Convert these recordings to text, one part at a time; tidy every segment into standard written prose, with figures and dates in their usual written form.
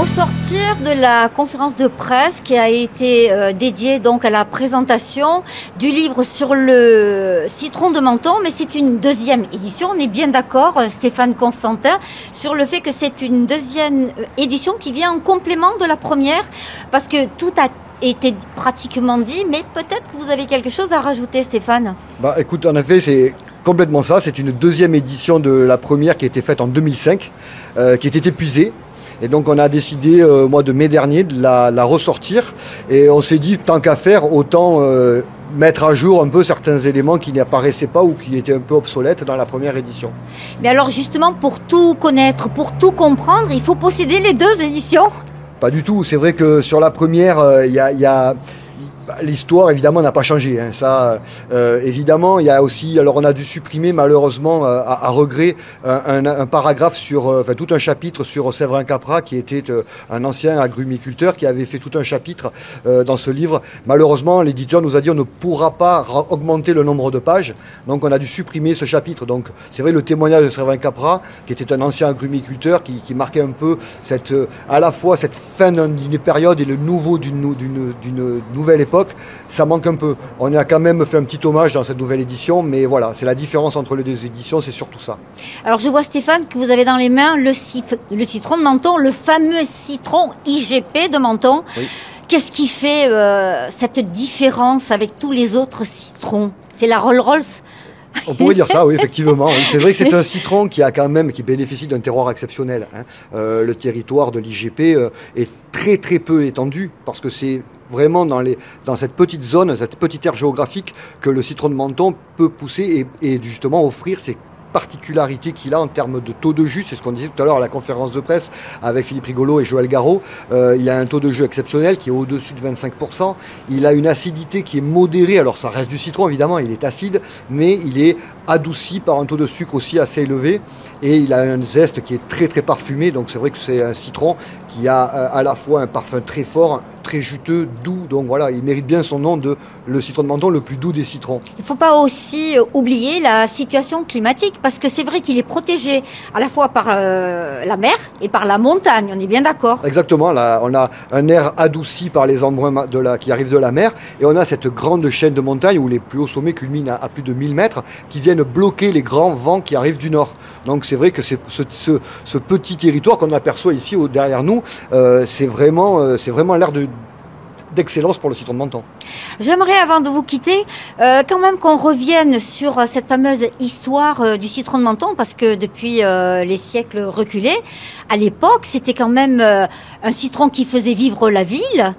sortir de la conférence de presse qui a été dédiée donc à la présentation du livre sur le citron de Menton, mais c'est une deuxième édition. On est bien d'accord, Stéphane Constantin, sur le fait que c'est une deuxième édition qui vient en complément de la première, parce que tout a été pratiquement dit, mais peut-être que vous avez quelque chose à rajouter, Stéphane. Écoute, en effet, c'est complètement ça. C'est une deuxième édition de la première qui a été faite en 2005, qui était épuisée. Et donc on a décidé au mois de mai dernier de la ressortir. Et on s'est dit, tant qu'à faire, autant mettre à jour un peu certains éléments qui n'apparaissaient pas ou qui étaient un peu obsolètes dans la première édition. Mais alors justement, pour tout connaître, pour tout comprendre, il faut posséder les deux éditions? Pas du tout. C'est vrai que sur la première, l'histoire, évidemment, n'a pas changé. Hein. Ça, évidemment, il y a aussi... Alors, on a dû supprimer, malheureusement, à regret, un paragraphe sur... tout un chapitre sur Séverin Capra, qui était un ancien agrumiculteur, qui avait fait tout un chapitre dans ce livre. Malheureusement, l'éditeur nous a dit on ne pourra pas augmenter le nombre de pages. Donc, on a dû supprimer ce chapitre. Donc, c'est vrai, le témoignage de Séverin Capra, qui était un ancien agrumiculteur, qui marquait un peu à la fois cette fin d'une période et le nouveau d'une nouvelle époque. Ça manque un peu. On a quand même fait un petit hommage dans cette nouvelle édition, mais voilà, c'est la différence entre les deux éditions, c'est surtout ça. Alors je vois, Stéphane, que vous avez dans les mains le citron de Menton, le fameux citron IGP de Menton. Oui. Qu'est-ce qui fait cette différence avec tous les autres citrons? C'est la Rolls-Royce? On pourrait dire ça, oui, effectivement. C'est vrai que c'est un citron qui bénéficie d'un terroir exceptionnel. Hein. Le territoire de l'IGP est très très peu étendu parce que c'est vraiment dans cette petite zone, cette petite aire géographique que le citron de Menton peut pousser et justement offrir ses particularité qu'il a en termes de taux de jus, c'est ce qu'on disait tout à l'heure à la conférence de presse avec Philippe Rigolo et Joël Garraud. Il a un taux de jus exceptionnel qui est au-dessus de 25%. Il a une acidité qui est modérée, alors ça reste du citron évidemment, il est acide, mais il est adouci par un taux de sucre aussi assez élevé et il a un zeste qui est très très parfumé, donc c'est vrai que c'est un citron qui a à la fois un parfum très fort, très juteux, doux, donc voilà, il mérite bien son nom de le citron de Menton, le plus doux des citrons. Il ne faut pas aussi oublier la situation climatique, parce que c'est vrai qu'il est protégé à la fois par la mer et par la montagne, on est bien d'accord? Exactement, là, on a un air adouci par les embruns qui arrivent de la mer, et on a cette grande chaîne de montagnes où les plus hauts sommets culminent à plus de 1000 mètres, qui viennent bloquer les grands vents qui arrivent du nord. Donc c'est vrai que ce petit territoire qu'on aperçoit ici derrière nous, c'est vraiment l'air d'excellence pour le citron de Menton. J'aimerais, avant de vous quitter, quand même qu'on revienne sur cette fameuse histoire du citron de Menton, parce que depuis les siècles reculés, à l'époque, c'était quand même un citron qui faisait vivre la ville,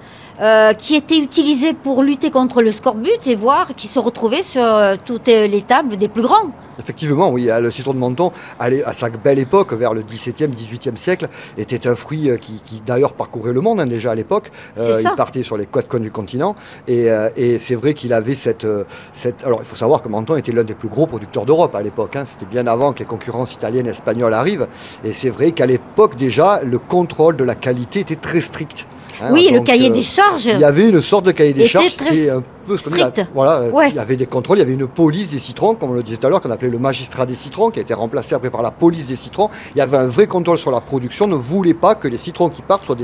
qui était utilisé pour lutter contre le scorbut et qui se retrouvait sur toutes les tables des plus grands. Effectivement, oui, le citron de Menton, à sa belle époque, vers le XVIIe, XVIIIe siècle, était un fruit qui d'ailleurs parcourait le monde déjà à l'époque. Il partait sur les quatre coins du continent et c'est vrai qu'il avait Alors il faut savoir que Menton était l'un des plus gros producteurs d'Europe à l'époque. Hein. C'était bien avant que les concurrences italiennes et espagnoles arrivent. Et c'est vrai qu'à l'époque déjà, le contrôle de la qualité était très strict. Hein, oui, donc, le cahier des charges. Il y avait une sorte de cahier des charges qui était un peu strict. Il y avait des contrôles, il y avait une police des citrons, comme on le disait tout à l'heure, qu'on appelait le magistrat des citrons, qui a été remplacé après par la police des citrons. Il y avait un vrai contrôle sur la production. On ne voulait pas que les citrons qui partent soient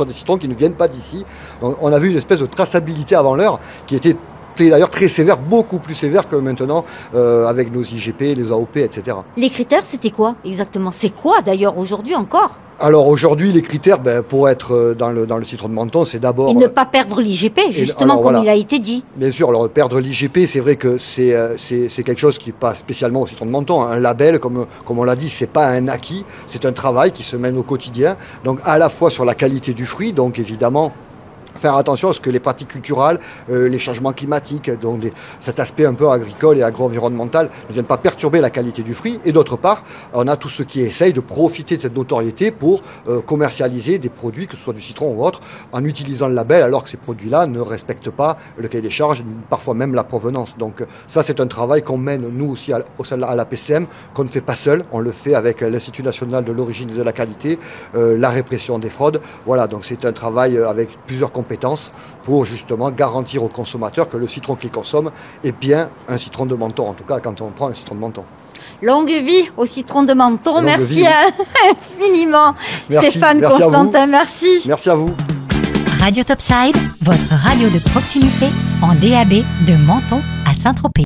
des citrons qui ne viennent pas d'ici. Donc, on avait une espèce de traçabilité avant l'heure qui était d'ailleurs très sévère, beaucoup plus sévère que maintenant avec nos IGP, les AOP, etc. Les critères, c'était quoi exactement? C'est quoi d'ailleurs aujourd'hui encore? Alors aujourd'hui, les critères pour être dans le citron de Menton, c'est d'abord... Et ne pas perdre l'IGP, justement, comme il a été dit. Bien sûr, alors perdre l'IGP, c'est vrai que c'est quelque chose qui n'est pas spécialement au citron de Menton. Un label, comme on l'a dit, c'est pas un acquis, c'est un travail qui se mène au quotidien. Donc à la fois sur la qualité du fruit, donc évidemment... faire attention à ce que les pratiques culturales, les changements climatiques, donc cet aspect un peu agricole et agro-environnemental ne viennent pas perturber la qualité du fruit. Et d'autre part, on a tous ceux qui essayent de profiter de cette notoriété pour commercialiser des produits, que ce soit du citron ou autre, en utilisant le label, alors que ces produits-là ne respectent pas le cahier des charges, parfois même la provenance. Donc ça, c'est un travail qu'on mène, nous aussi, à la PCM, qu'on ne fait pas seul. On le fait avec l'Institut national de l'origine et de la qualité, la répression des fraudes. Voilà, donc c'est un travail avec plusieurs compétences pour justement garantir aux consommateurs que le citron qu'ils consomment est bien un citron de Menton, en tout cas quand on prend un citron de Menton. Longue vie au citron de Menton. Longue Merci vie. infiniment, Merci. Stéphane Merci à vous. Constantin. Merci. Merci à vous. Radio Topside, votre radio de proximité en DAB de Menton à Saint-Tropez.